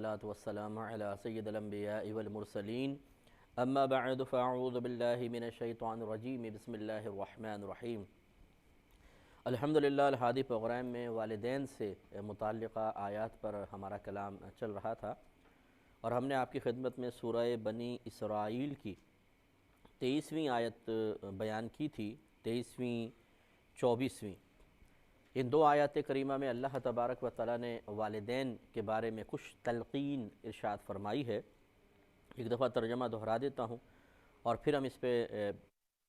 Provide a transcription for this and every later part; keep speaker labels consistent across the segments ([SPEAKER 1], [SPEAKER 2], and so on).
[SPEAKER 1] والصلاة والسلام على سید الانبیاء والمرسلین اما بعد فاعوذ باللہ من الشیطان الرجیم بسم اللہ الرحمن الرحیم۔ الحمدللہ الحادی پروگرام میں والدین سے متعلقہ آیات پر ہمارا کلام چل رہا تھا اور ہم نے آپ کی خدمت میں سورہ بنی اسرائیل کی 23ویں آیت بیان کی تھی، 23ویں 24ویں۔ ان دو آیات کریمہ میں اللہ تبارک و تعالیٰ نے والدین کے بارے میں کچھ تلقین ارشاد فرمائی ہے۔ ایک دفعہ ترجمہ دہرا دیتا ہوں اور پھر ہم اس پہ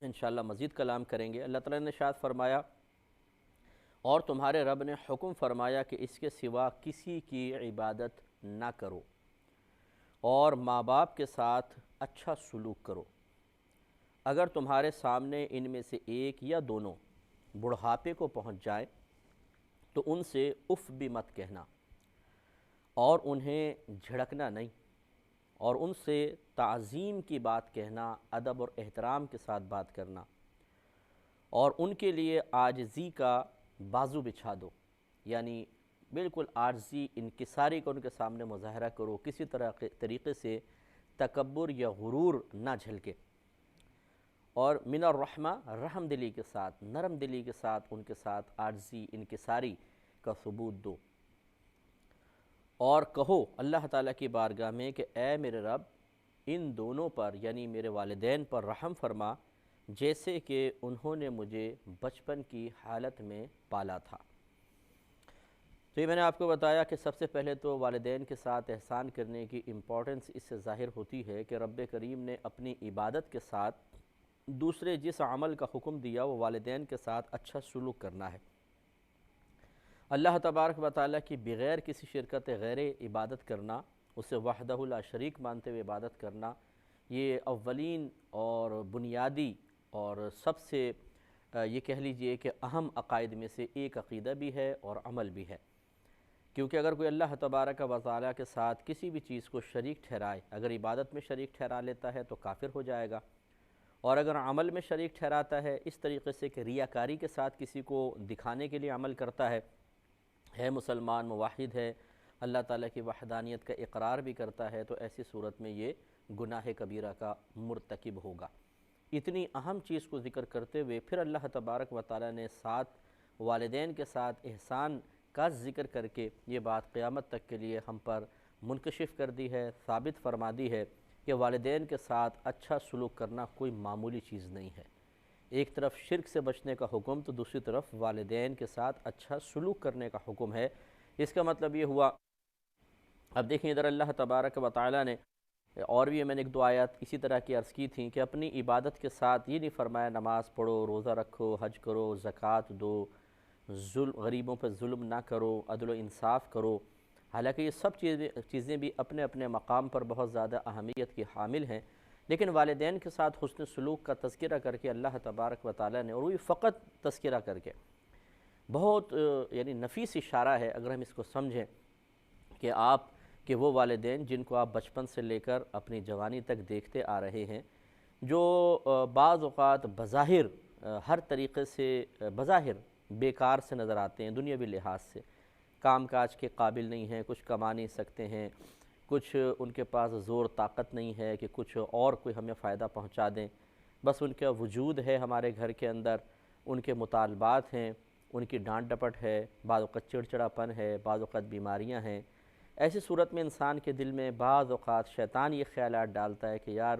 [SPEAKER 1] انشاءاللہ مزید کلام کریں گے۔ اللہ تعالیٰ نے ارشاد فرمایا، اور تمہارے رب نے حکم فرمایا کہ اس کے سوا کسی کی عبادت نہ کرو اور ماں باپ کے ساتھ اچھا سلوک کرو۔ اگر تمہارے سامنے ان میں سے ایک یا دونوں بڑھاپے کو پہنچ جائیں تو ان سے اف بھی مت کہنا اور انہیں جھڑکنا نہیں، اور ان سے تعظیم کی بات کہنا، ادب اور احترام کے ساتھ بات کرنا، اور ان کے لیے عاجزی کا بازو بچھا دو، یعنی بالکل عاجزی انکساری کا ان کے سامنے مظاہرہ کرو، کسی طریقے سے تکبر یا غرور نہ جھلکے، اور من الرحمہ رحم دلی کے ساتھ، نرم دلی کے ساتھ ان کے ساتھ عاجزی انکساری کا ثبوت دو، اور کہو اللہ تعالیٰ کی بارگاہ میں کہ اے میرے رب ان دونوں پر یعنی میرے والدین پر رحم فرما جیسے کہ انہوں نے مجھے بچپن کی حالت میں پالا تھا۔ تو یہ میں نے آپ کو بتایا کہ سب سے پہلے تو والدین کے ساتھ احسان کرنے کی امپورٹنس اس سے ظاہر ہوتی ہے کہ رب کریم نے اپنی عبادت کے ساتھ دوسرے جس عمل کا حکم دیا وہ والدین کے ساتھ اچھا سلوک کرنا ہے۔ اللہ تبارک و تعالیٰ کی بغیر کسی شرکت غیر عبادت کرنا، اسے وحدہ لا شریک مانتے ہوئے عبادت کرنا، یہ اولین اور بنیادی اور سب سے یہ کہہ لیجئے کہ اہم عقائد میں سے ایک عقیدہ بھی ہے اور عمل بھی ہے، کیونکہ اگر کوئی اللہ تبارک و تعالیٰ کے ساتھ کسی بھی چیز کو شریک ٹھہرائے، اگر عبادت میں شریک ٹھہرا لیتا ہے تو کافر ہو جائے گا، اور اگر عمل میں شریک ٹھہراتا ہے اس طریقے سے کہ ریاکاری کے ساتھ کسی کو دکھانے کے لیے عمل کرتا ہے مسلمان موحد ہے، اللہ تعالیٰ کی وحدانیت کا اقرار بھی کرتا ہے، تو ایسی صورت میں یہ گناہ کبیرہ کا مرتکب ہوگا۔ اتنی اہم چیز کو ذکر کرتے ہوئے پھر اللہ تبارک و تعالیٰ نے ساتھ والدین کے ساتھ احسان کا ذکر کر کے یہ بات قیامت تک کے لیے ہم پر منکشف کر دی ہے، ثابت فرما دی ہے کہ والدین کے ساتھ اچھا سلوک کرنا کوئی معمولی چیز نہیں ہے۔ ایک طرف شرک سے بچنے کا حکم تو دوسری طرف والدین کے ساتھ اچھا سلوک کرنے کا حکم ہے۔ اس کا مطلب یہ ہوا، اب دیکھیں ادھر اللہ تبارک و تعالیٰ نے اور بھی میں نے ایک دو آیات اسی طرح کی عرض کی تھیں کہ اپنی عبادت کے ساتھ یہ نہیں فرمایا نماز پڑھو، روزہ رکھو، حج کرو، زکوٰۃ دو، غریبوں پر ظلم نہ کرو، عدل و انصاف کرو، حالانکہ یہ سب چیزیں بھی اپنے اپنے مقام پر بہت زیادہ اہمیت کی حامل ہیں، لیکن والدین کے ساتھ حسن سلوک کا تذکرہ کر کے اللہ تبارک و تعالیٰ نے، اور وہ فقط تذکرہ کر کے، بہت یعنی نفیس اشارہ ہے اگر ہم اس کو سمجھیں کہ آپ کہ وہ والدین جن کو آپ بچپن سے لے کر اپنی جوانی تک دیکھتے آ رہے ہیں، جو بعض اوقات بظاہر ہر طریقے سے بظاہر بیکار سے نظر آتے ہیں، دنیاوی لحاظ سے کام کاج کے قابل نہیں ہیں، کچھ کما نہیں سکتے ہیں، کچھ ان کے پاس زور طاقت نہیں ہے کہ کچھ اور کوئی ہمیں فائدہ پہنچا دیں، بس ان کا وجود ہے ہمارے گھر کے اندر، ان کے مطالبات ہیں، ان کی ڈانٹ ڈپٹ ہے، بعض اوقات چڑچڑاپن ہے، بعض اوقات بیماریاں ہیں۔ ایسی صورت میں انسان کے دل میں بعض اوقات شیطان یہ خیالات ڈالتا ہے کہ یار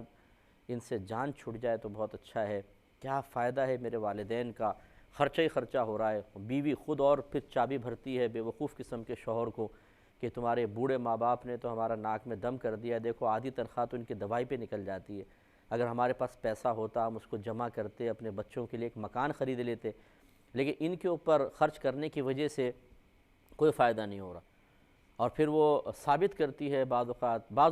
[SPEAKER 1] ان سے جان چھوٹ جائے تو بہت اچھا ہے، کیا فائدہ ہے میرے والدین کا، خرچہ ہی خرچہ ہو رہا ہے، بیوی خود اور پھر چابی بھرتی ہے بے وقوف قسم کے شوہر کو کہ تمہارے بوڑھے ماں باپ نے تو ہمارا ناک میں دم کر دیا، دیکھو آدھی تنخواہ تو ان کی دوائی پہ نکل جاتی ہے، اگر ہمارے پاس پیسہ ہوتا ہم اس کو جمع کرتے، اپنے بچوں کے لیے ایک مکان خرید لیتے، لیکن ان کے اوپر خرچ کرنے کی وجہ سے کوئی فائدہ نہیں ہو رہا۔ اور پھر وہ ثابت کرتی ہے بعض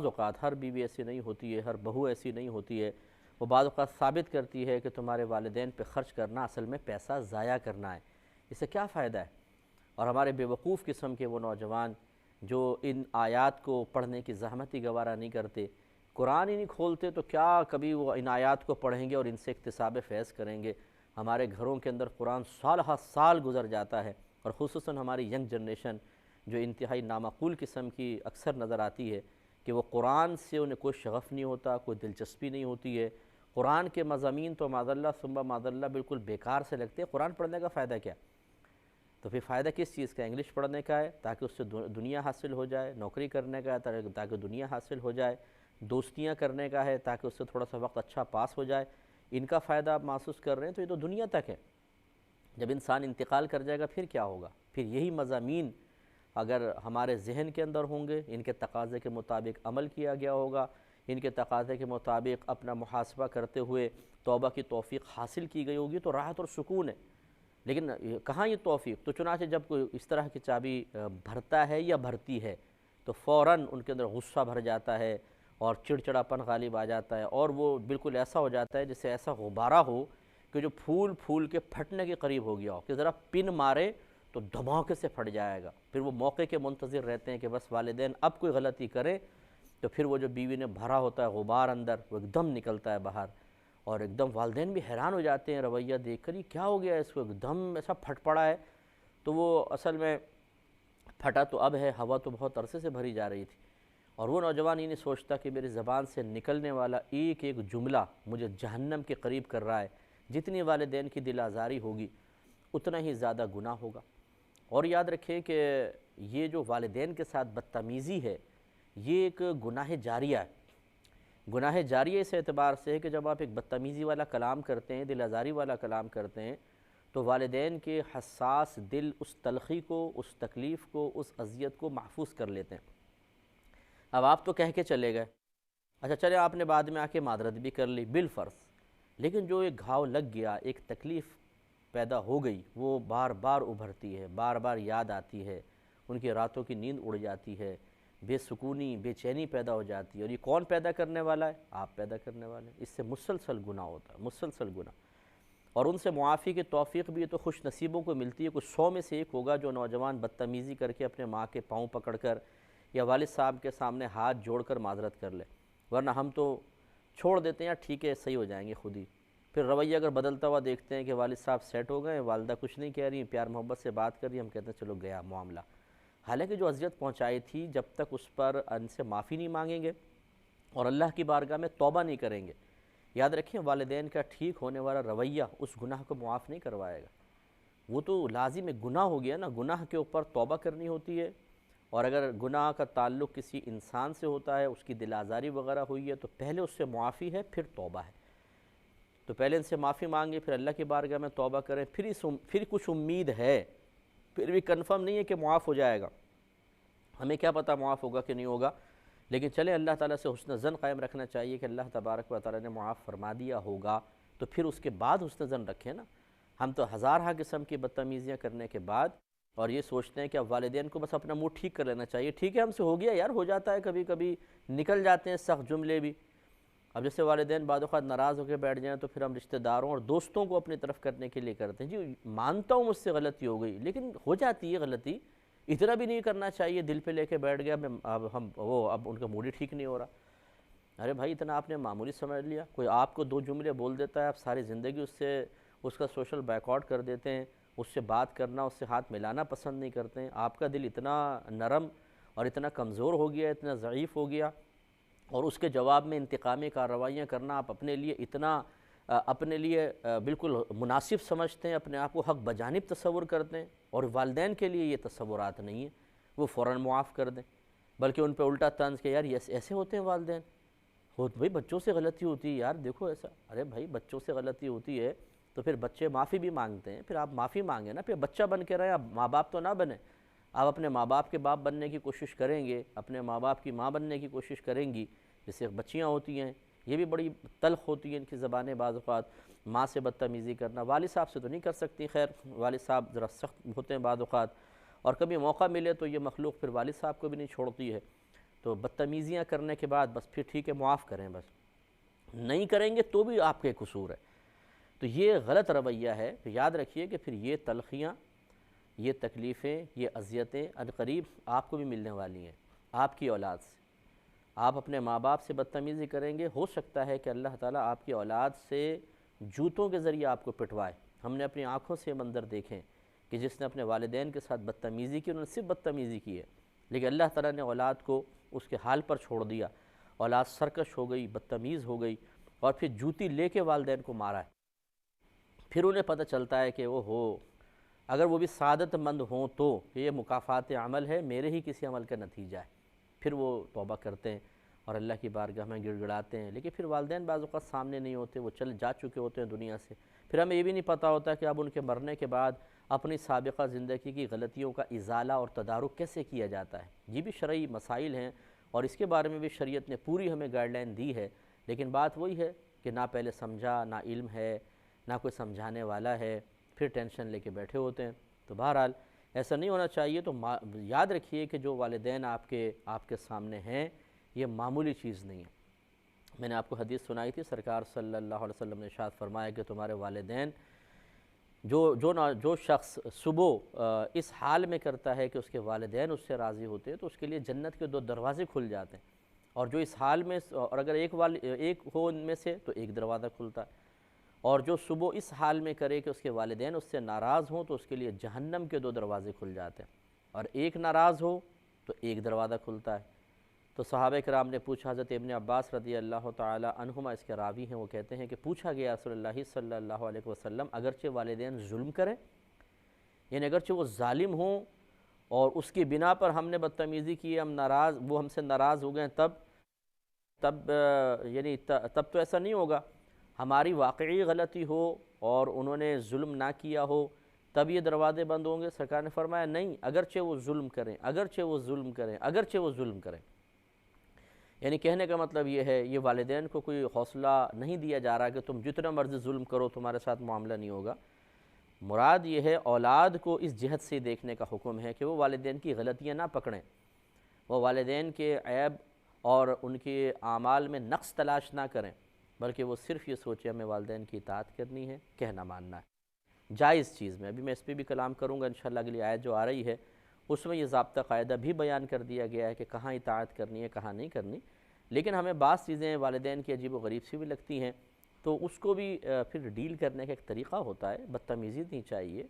[SPEAKER 1] اوقات ہر بیوی ایسی نہیں ہوتی ہے، ہر بہو ایسی نہیں ہوتی ہے، وہ بعض اوقات ثابت کرتی ہے کہ تمہارے والدین پہ خرچ کرنا اصل میں پیسہ ضائع کرنا ہے، اس سے کیا فائدہ ہے؟ اور ہمارے بے وقوف قسم کے وہ نوجوان جو ان آیات کو پڑھنے کی زحمت ہی گوارہ نہیں کرتے، قرآن ہی نہیں کھولتے، تو کیا کبھی وہ ان آیات کو پڑھیں گے اور ان سے اکتساب فیض کریں گے؟ ہمارے گھروں کے اندر قرآن سال ہر سال گزر جاتا ہے، اور خصوصاً ہماری ینگ جنریشن جو انتہائی نامعقول قسم کی اکثر نظر آتی ہے کہ وہ قرآن سے انہیں کوئی شغف نہیں ہوتا، کوئی دلچسپی نہیں ہوتی ہے، قرآن کے مضامین تو معاذاللہ ثم معاذاللہ بالکل بیکار سے لگتے ہیں، قرآن پڑھنے کا فائدہ کیا؟ تو پھر فائدہ کس چیز کا؟ انگلش پڑھنے کا ہے تاکہ اس سے دنیا حاصل ہو جائے، نوکری کرنے کا ہے تاکہ دنیا حاصل ہو جائے، دوستیاں کرنے کا ہے تاکہ اس سے تھوڑا سا وقت اچھا پاس ہو جائے، ان کا فائدہ آپ محسوس کر رہے ہیں تو یہ تو دنیا تک ہے۔ جب انسان انتقال کر جائے گا پھر کیا ہوگا؟ پھر یہی مضامین اگر ہمارے ذہن کے اندر ہوں گے، ان کے تقاضے کے مطابق عمل کیا گیا ہوگا، ان کے تقاضے کے مطابق اپنا محاسبہ کرتے ہوئے توبہ کی توفیق حاصل کی گئی ہوگی تو راحت اور سکون ہے۔ لیکن کہاں یہ توفیق؟ تو چنانچہ جب کوئی اس طرح کی چابی بھرتا ہے یا بھرتی ہے تو فوراً ان کے اندر غصہ بھر جاتا ہے اور چڑچڑاپن غالب آ جاتا ہے، اور وہ بالکل ایسا ہو جاتا ہے جیسے ایسا غبارہ ہو کہ جو پھول پھول کے پھٹنے کے قریب ہو گیا ہو، کہ ذرا پن مارے تو دھماکے سے پھٹ جائے گا۔ پھر وہ موقع کے منتظر رہتے ہیں کہ بس والدین اب کوئی غلطی کریں تو پھر وہ جو بیوی نے بھرا ہوتا ہے غبار اندر وہ ایک دم نکلتا ہے باہر، اور ایک دم والدین بھی حیران ہو جاتے ہیں رویہ دیکھ کر، یہ کیا ہو گیا اس کو، ایک دم ایسا پھٹ پڑا ہے۔ تو وہ اصل میں پھٹا تو اب ہے، ہوا تو بہت عرصے سے بھری جا رہی تھی، اور وہ نوجوان یہ نہیں سوچتا کہ میری زبان سے نکلنے والا ایک ایک جملہ مجھے جہنم کے قریب کر رہا ہے، جتنی والدین کی دل آزاری ہوگی اتنا ہی زیادہ گناہ ہوگا۔ اور یاد رکھیں کہ یہ جو والدین کے ساتھ بدتمیزی ہے یہ ایک گناہ جاریہ ہے۔ گناہ جاریہ اس اعتبار سے ہے کہ جب آپ ایک بدتمیزی والا کلام کرتے ہیں، دل آزاری والا کلام کرتے ہیں، تو والدین کے حساس دل اس تلخی کو، اس تکلیف کو، اس اذیت کو محفوظ کر لیتے ہیں۔ اب آپ تو کہہ کے چلے گئے، اچھا چلے آپ نے بعد میں آ کے معذرت بھی کر لی بالفرض، لیکن جو ایک گھاؤ لگ گیا، ایک تکلیف پیدا ہو گئی، وہ بار بار ابھرتی ہے، بار بار یاد آتی ہے، ان کی راتوں کی نیند اڑ جاتی ہے، بے سکونی، بے چینی پیدا ہو جاتی ہے، اور یہ کون پیدا کرنے والا ہے؟ آپ پیدا کرنے والے ہیں۔ اس سے مسلسل گناہ ہوتا ہے، مسلسل گناہ، اور ان سے معافی کی توفیق بھی تو خوش نصیبوں کو ملتی ہے۔ کچھ 100 میں سے ایک ہوگا جو نوجوان بدتمیزی کر کے اپنے ماں کے پاؤں پکڑ کر یا والد صاحب کے سامنے ہاتھ جوڑ کر معذرت کر لے، ورنہ ہم تو چھوڑ دیتے ہیں، ٹھیک ہے صحیح ہو جائیں گے خود ہی۔ پھر رویہ اگر بدلتا ہوا دیکھتے ہیں کہ والد صاحب سیٹ ہو گئے، والدہ کچھ نہیں کہہ رہی، پیار محبت سے بات کر رہی، ہم کہتے ہیں چلو گیا معاملہ۔ حالانکہ جو اذیت پہنچائی تھی، جب تک اس پر ان سے معافی نہیں مانگیں گے اور اللہ کی بارگاہ میں توبہ نہیں کریں گے، یاد رکھیں والدین کا ٹھیک ہونے والا رویہ اس گناہ کو معاف نہیں کروائے گا۔ وہ تو لازم ایک گناہ ہو گیا نا، گناہ کے اوپر توبہ کرنی ہوتی ہے، اور اگر گناہ کا تعلق کسی انسان سے ہوتا ہے، اس کی دل آزاری وغیرہ ہوئی ہے، تو پہلے اس سے معافی ہے پھر توبہ ہے۔ تو پہلے ان سے معافی مانگے، پھر اللہ کی بارگاہ میں توبہ کریں، پھر کچھ امید ہے، پھر بھی کنفرم نہیں ہے کہ معاف ہو جائے گا، ہمیں کیا پتہ معاف ہوگا کہ نہیں ہوگا، لیکن چلے اللہ تعالیٰ سے حسن ظن قائم رکھنا چاہیے کہ اللہ تبارک و تعالیٰ نے معاف فرما دیا ہوگا، تو پھر اس کے بعد حسن ظن رکھیں نا۔ ہم تو ہزارہ قسم کی بدتمیزیاں کرنے کے بعد اور یہ سوچتے ہیں کہ اب والدین کو بس اپنا منہ ٹھیک کر لینا چاہیے، ٹھیک ہے ہم سے ہو گیا یار، ہو جاتا ہے کبھی کبھی، نکل جاتے ہیں سخت جملے بھی۔ اب جیسے والدین بعض اوقات ناراض ہو کے بیٹھ جائیں تو پھر ہم رشتہ داروں اور دوستوں کو اپنی طرف کرنے کے لیے کرتے ہیں، جی مانتا ہوں مجھ سے غلطی ہو گئی، لیکن ہو جاتی ہے غلطی، اتنا بھی نہیں کرنا چاہیے دل پہ لے کے بیٹھ گیا، اب ان کا موڈ ہی ٹھیک نہیں ہو رہا۔ ارے بھائی اتنا آپ نے معمولی سمجھ لیا؟ کوئی آپ کو 2 جملے بول دیتا ہے، آپ ساری زندگی اس کا سوشل بیک آؤٹ کر دیتے ہیں، اس سے بات کرنا، اس سے ہاتھ ملانا پسند نہیں کرتے ہیں۔ آپ کا دل اتنا نرم اور اتنا کمزور ہو گیا، اتنا ضعیف ہو گیا، اور اس کے جواب میں انتقامی کارروائیاں کرنا آپ اپنے لیے اتنا بالکل مناسب سمجھتے ہیں، اپنے آپ کو حق بجانب تصور کرتے ہیں، اور والدین کے لیے یہ تصورات نہیں ہیں، وہ فوراً معاف کر دیں، بلکہ ان پہ الٹا طنز کہ یار یہ ایسے ہوتے ہیں والدین، بھائی بچوں سے غلطی ہوتی ہے یار، دیکھو ایسا، ارے بھائی بچوں سے غلطی ہوتی ہے تو پھر بچے معافی بھی مانگتے ہیں، پھر آپ معافی مانگیں نا، پھر بچہ بن کے رہیں، آپ ماں باپ تو نہ بنیں، آپ اپنے ماں باپ کے باپ بننے کی کوشش کریں گے، اپنے ماں باپ کی ماں بننے کی کوشش کریں گی، جیسے بچیاں ہوتی ہیں یہ بھی بڑی تلخ ہوتی ہیں ان کی زبانیں، بعض اوقات ماں سے بدتمیزی کرنا، والد صاحب سے تو نہیں کر سکتی، خیر والد صاحب ذرا سخت ہوتے ہیں بعض اوقات، اور کبھی موقع ملے تو یہ مخلوق پھر والد صاحب کو بھی نہیں چھوڑتی ہے، تو بدتمیزیاں کرنے کے بعد بس پھر ٹھیک ہے معاف کریں، بس نہیں کریں گے تو بھی آپ کے قصور ہے، تو یہ غلط رویہ ہے۔ تو یاد رکھیے کہ پھر یہ تلخیاں، یہ تکلیفیں، یہ اذیتیں عنقریب آپ کو بھی ملنے والی ہیں، آپ کی اولاد سے۔ آپ اپنے ماں باپ سے بدتمیزی کریں گے، ہو سکتا ہے کہ اللہ تعالیٰ آپ کی اولاد سے جوتوں کے ذریعے آپ کو پٹوائے۔ ہم نے اپنی آنکھوں سے منظر دیکھیں کہ جس نے اپنے والدین کے ساتھ بدتمیزی کی، انہوں نے صرف بدتمیزی کی ہے، لیکن اللہ تعالیٰ نے اولاد کو اس کے حال پر چھوڑ دیا، اولاد سرکش ہو گئی، بدتمیز ہو گئی، اور پھر جوتی لے کے والدین کو مارا ہے۔ پھر انہیں پتہ چلتا ہے کہ وہ اگر وہ بھی سعادت مند ہوں تو کہ یہ مکافات عمل ہے، میرے ہی کسی عمل کا نتیجہ ہے، پھر وہ توبہ کرتے ہیں اور اللہ کی بارگاہ میں گڑ گڑاتے ہیں۔ لیکن پھر والدین بعض اوقات سامنے نہیں ہوتے، وہ جا چکے ہوتے ہیں دنیا سے، پھر ہمیں یہ بھی نہیں پتہ ہوتا کہ اب ان کے مرنے کے بعد اپنی سابقہ زندگی کی غلطیوں کا ازالہ اور تدارک کیسے کیا جاتا ہے۔ یہ بھی شرعی مسائل ہیں اور اس کے بارے میں بھی شریعت نے پوری ہمیں گائیڈ لائن دی ہے، لیکن بات وہی ہے کہ نہ پہلے سمجھا، نہ علم ہے، نہ کوئی سمجھانے والا ہے، پھر ٹینشن لے کے بیٹھے ہوتے ہیں۔ تو بہرحال ایسا نہیں ہونا چاہیے۔ تو یاد رکھیے کہ جو والدین آپ کے سامنے ہیں، یہ معمولی چیز نہیں ہے۔ میں نے آپ کو حدیث سنائی تھی، سرکار صلی اللہ علیہ وسلم نے ارشاد فرمایا کہ تمہارے والدین جو شخص صبح اس حال میں کرتا ہے کہ اس کے والدین اس سے راضی ہوتے ہیں، تو اس کے لیے جنت کے 2 دروازے کھل جاتے ہیں، اور جو اس حال میں، اور اگر ایک ہو ان میں سے تو ایک دروازہ کھلتا ہے، اور جو صبح اس حال میں کرے کہ اس کے والدین اس سے ناراض ہوں تو اس کے لیے جہنم کے 2 دروازے کھل جاتے ہیں، اور ایک ناراض ہو تو ایک دروازہ کھلتا ہے۔ تو صحابہ کرام نے پوچھا، حضرت ابن عباس رضی اللہ تعالی عنہما اس کے راوی ہیں، وہ کہتے ہیں کہ پوچھا گیا رسول اللہ صلی اللہ علیہ وسلم، اگرچہ والدین ظلم کریں، یعنی اگرچہ وہ ظالم ہوں اور اس کی بنا پر ہم نے بدتمیزی کی، وہ ہم سے ناراض ہو گئے، تب تو ایسا نہیں ہوگا، ہماری واقعی غلطی ہو اور انہوں نے ظلم نہ کیا ہو تب یہ دروازے بند ہوں گے؟ سرکار نے فرمایا نہیں، اگرچہ وہ ظلم کریں۔ یعنی کہنے کا مطلب یہ ہے، یہ والدین کو کوئی حوصلہ نہیں دیا جا رہا کہ تم جتنا مرضی ظلم کرو تمہارے ساتھ معاملہ نہیں ہوگا۔ مراد یہ ہے اولاد کو اس جہت سے دیکھنے کا حکم ہے کہ وہ والدین کی غلطیاں نہ پکڑیں، وہ والدین کے عیب اور ان کے اعمال میں نقص تلاش نہ کریں، بلکہ وہ صرف یہ سوچیں ہمیں والدین کی اطاعت کرنی ہے، کہنا ماننا ہے، جائز چیز میں۔ ابھی میں اس پہ بھی کلام کروں گا انشاءاللہ، اگلی آیت جو آ رہی ہے اس میں یہ ضابطہ قاعدہ بھی بیان کر دیا گیا ہے کہ کہاں اطاعت کرنی ہے، کہاں نہیں کرنی۔ لیکن ہمیں بعض چیزیں والدین کی عجیب و غریب سی بھی لگتی ہیں، تو اس کو بھی پھر ڈیل کرنے کا ایک طریقہ ہوتا ہے۔ بدتمیزی نہیں چاہیے،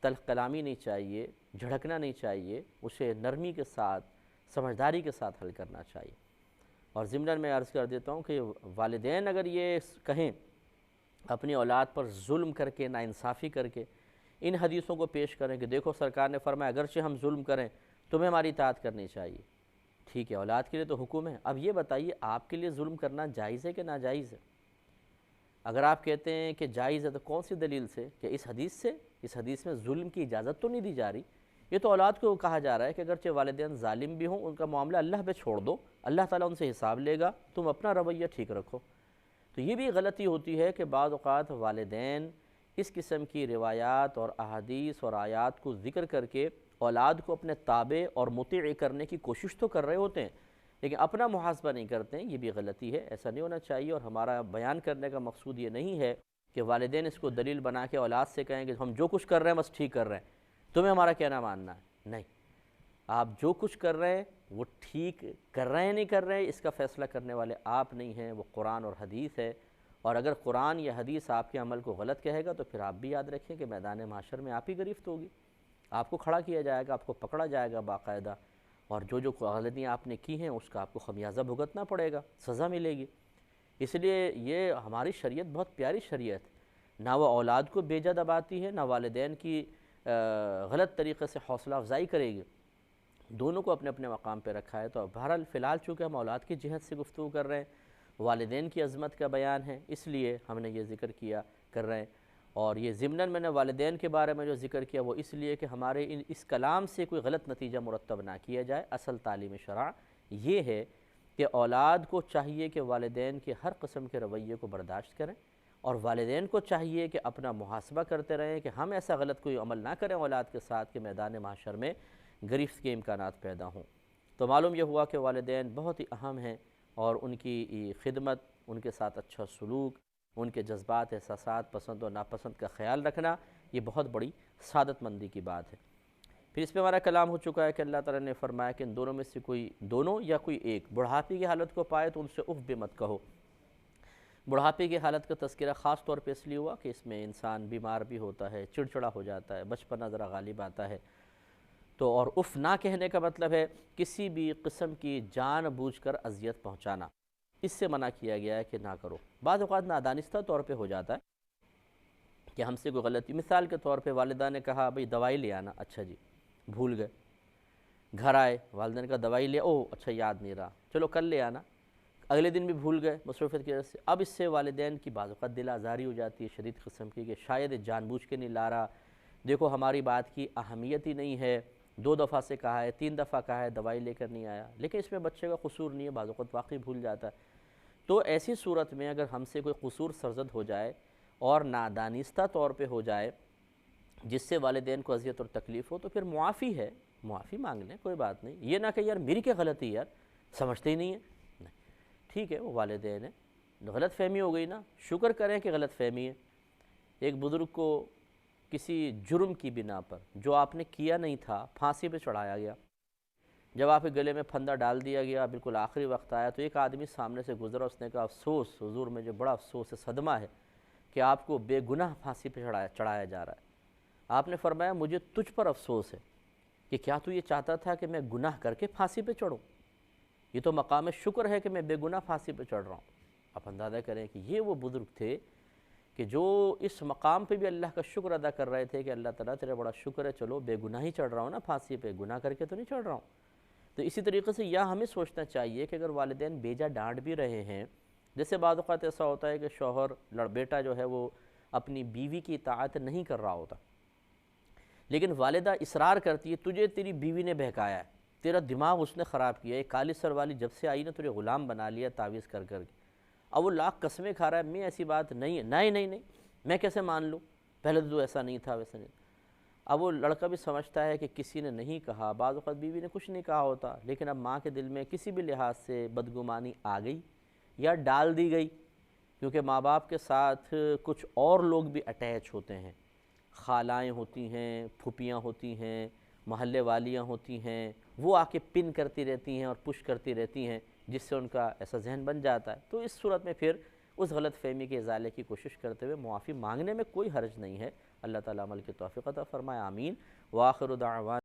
[SPEAKER 1] تلخ کلامی نہیں چاہیے، جھڑکنا نہیں چاہیے، اسے نرمی کے ساتھ، سمجھداری کے ساتھ حل کرنا چاہیے۔ اور ضمناً میں عرض کر دیتا ہوں کہ والدین اگر یہ کہیں اپنی اولاد پر ظلم کر کے، ناانصافی کر کے ان حدیثوں کو پیش کریں کہ دیکھو سرکار نے فرمایا اگرچہ ہم ظلم کریں تمہیں ہماری اطاعت کرنی چاہیے، ٹھیک ہے، اولاد کے لیے تو حکم ہے، اب یہ بتائیے آپ کے لیے ظلم کرنا جائز ہے کہ ناجائز ہے؟ اگر آپ کہتے ہیں کہ جائز ہے تو کون سی دلیل سے؟ کہ اس حدیث میں ظلم کی اجازت تو نہیں دی جا رہی، یہ تو اولاد کو کہا جا رہا ہے کہ اگرچہ والدین ظالم بھی ہوں ان کا معاملہ اللہ پہ چھوڑ دو، اللہ تعالیٰ ان سے حساب لے گا، تم اپنا رویہ ٹھیک رکھو۔ تو یہ بھی غلطی ہوتی ہے کہ بعض اوقات والدین اس قسم کی روایات اور احادیث اور آیات کو ذکر کر کے اولاد کو اپنے تابع اور مطیع کرنے کی کوشش تو کر رہے ہوتے ہیں، لیکن اپنا محاسبہ نہیں کرتے ہیں۔ یہ بھی غلطی ہے، ایسا نہیں ہونا چاہیے، اور ہمارا بیان کرنے کا مقصود یہ نہیں ہے کہ والدین اس کو دلیل بنا کے اولاد سے کہیں کہ ہم جو کچھ کر رہے ہیں بس ٹھیک کر رہے ہیں، تمہیں ہمارا کہنا ماننا ہے۔ نہیں، آپ جو کچھ کر رہے ہیں وہ ٹھیک کر رہے ہیں نہیں کر رہے ہیں، اس کا فیصلہ کرنے والے آپ نہیں ہیں، وہ قرآن اور حدیث ہے۔ اور اگر قرآن یا حدیث آپ کے عمل کو غلط کہے گا تو پھر آپ بھی یاد رکھیں کہ میدان محشر میں آپ ہی گرفت ہوگی، آپ کو کھڑا کیا جائے گا، آپ کو پکڑا جائے گا باقاعدہ، اور جو غلطیاں آپ نے کی ہیں اس کا آپ کو خمیازہ بھگتنا پڑے گا، سزا ملے گی۔ اس لیے یہ ہماری شریعت بہت پیاری شریعت ہے، نہ وہ اولاد کو بے جا دباتی ہے، نہ والدین کی غلط طریقے سے حوصلہ افزائی کرے گی، دونوں کو اپنے اپنے مقام پہ رکھا ہے۔ تو بہرحال فی الحال چونکہ ہم اولاد کی جہت سے گفتگو کر رہے ہیں، والدین کی عظمت کا بیان ہے، اس لیے ہم نے یہ ذکر کر رہے ہیں۔ اور یہ ضمناً میں نے والدین کے بارے میں جو ذکر کیا وہ اس لیے کہ ہمارے اس کلام سے کوئی غلط نتیجہ مرتب نہ کیا جائے۔ اصل تعلیم شرع یہ ہے کہ اولاد کو چاہیے کہ والدین کے ہر قسم کے رویے کو برداشت کریں، اور والدین کو چاہیے کہ اپنا محاسبہ کرتے رہیں کہ ہم ایسا غلط کوئی عمل نہ کریں اولاد کے ساتھ کہ میدان محشر میں گرفت کے امکانات پیدا ہوں۔ تو معلوم یہ ہوا کہ والدین بہت ہی اہم ہیں، اور ان کی خدمت، ان کے ساتھ اچھا سلوک، ان کے جذبات، احساسات، پسند و ناپسند کا خیال رکھنا، یہ بہت بڑی سعادت مندی کی بات ہے۔ پھر اس پہ ہمارا کلام ہو چکا ہے کہ اللہ تعالیٰ نے فرمایا کہ ان دونوں میں سے دونوں یا کوئی ایک بڑھاپی کی حالت کو پائے تو ان سے اف بھی مت کہو۔ بڑھاپے کی حالت کا تذکرہ خاص طور پہ اس لیے ہوا کہ اس میں انسان بیمار بھی ہوتا ہے، چڑچڑا ہو جاتا ہے، بچپنا ذرا غالب آتا ہے۔ تو اور اف نہ کہنے کا مطلب ہے کسی بھی قسم کی جان بوجھ کر اذیت پہنچانا، اس سے منع کیا گیا ہے کہ نہ کرو۔ بعض اوقات نادانستہ طور پہ ہو جاتا ہے کہ ہم سے کوئی غلطی، مثال کے طور پہ والدہ نے کہا بھئی دوائی لے آنا، اچھا جی بھول گئے، گھر آئے والدین کا دوائی لے، او اچھا یاد نہیں رہا، چلو کل لے آنا، اگلے دن بھی بھول گئے مصروفیت کی وجہ سے۔ اب اس سے والدین کی بعض اوقات دل آزاری ہو جاتی ہے شدید قسم کی کہ شاید جان بوجھ کے نہیں لا رہا، دیکھو ہماری بات کی اہمیت ہی نہیں ہے، 2 دفعہ سے کہا ہے، 3 دفعہ کہا ہے، دوائی لے کر نہیں آیا، لیکن اس میں بچے کا قصور نہیں ہے، بعض اوقات واقعی بھول جاتا ہے۔ تو ایسی صورت میں اگر ہم سے کوئی قصور سرزد ہو جائے اور نادانستہ طور پہ ہو جائے جس سے والدین کو اذیت اور تکلیف ہو، تو پھر معافی ہے، معافی مانگ لیں، کوئی بات نہیں، یہ نہ کہ یار میری کیا غلطی ہے یار، سمجھتے ہی نہیں ہے، نہیں ٹھیک ہے وہ والدین ہیں، غلط فہمی ہو گئی نا، شکر کریں کہ غلط فہمی ہے۔ ایک بزرگ کو کسی جرم کی بنا پر جو آپ نے کیا نہیں تھا پھانسی پہ چڑھایا گیا، جب آپ کے گلے میں پھندا ڈال دیا گیا، بالکل آخری وقت آیا تو ایک آدمی سامنے سے گزرا، اس نے کہا افسوس حضور مجھے بڑا افسوس ہے، صدمہ ہے کہ آپ کو بے گناہ پھانسی پہ چڑھایا جا رہا ہے۔ آپ نے فرمایا مجھے تجھ پر افسوس ہے کہ کیا تو یہ چاہتا تھا کہ میں گناہ کر کے پھانسی پہ چڑھوں؟ یہ تو مقام شکر ہے کہ میں بے گناہ پھانسی پہ چڑھ رہا ہوں۔ آپ اندازہ کریں کہ یہ وہ بزرگ تھے کہ جو اس مقام پہ بھی اللہ کا شکر ادا کر رہے تھے کہ اللہ تعالیٰ تیرا بڑا شکر ہے، چلو بے گناہ ہی چڑھ رہا ہوں نا پھانسی پہ، گناہ کر کے تو نہیں چڑھ رہا ہوں۔ تو اسی طریقے سے یہ ہمیں سوچنا چاہیے کہ اگر والدین بیجا ڈانٹ بھی رہے ہیں، جیسے بعض اوقات ایسا ہوتا ہے کہ شوہر بیٹا جو ہے وہ اپنی بیوی کی اطاعت نہیں کر رہا ہوتا، لیکن والدہ اصرار کرتی ہے تجھے تیری بیوی نے بہکایا ہے، تیرا دماغ اس نے خراب کیا ہے، کالی سر والی جب سے آئی نا تجھے غلام بنا لیا تعویذ کر کر کے، اب وہ لاکھ قسمیں کھا رہا ہے میں ایسی بات نہیں ہے، نہیں نہیں نہیں میں کیسے مان لوں، پہلے تو ایسا نہیں تھا ویسا نہیں۔ اب وہ لڑکا بھی سمجھتا ہے کہ کسی نے نہیں کہا، بعض اوقات بیوی نے کچھ نہیں کہا ہوتا، لیکن اب ماں کے دل میں کسی بھی لحاظ سے بدگمانی آ گئی یا ڈال دی گئی، کیونکہ ماں باپ کے ساتھ کچھ اور لوگ بھی اٹیچ ہوتے ہیں، خالائیں ہوتی ہیں، پھوپھیاں ہوتی ہیں، محلے والیاں ہوتی ہیں، وہ آ کے پن کرتی رہتی ہیں اور پش کرتی رہتی ہیں، جس سے ان کا ایسا ذہن بن جاتا ہے۔ تو اس صورت میں پھر اس غلط فہمی کے ازالے کی کوشش کرتے ہوئے معافی مانگنے میں کوئی حرج نہیں ہے۔ اللہ تعالیٰ عمل کی توفیق عطا فرمائے، آمین۔ وآخر دعوانا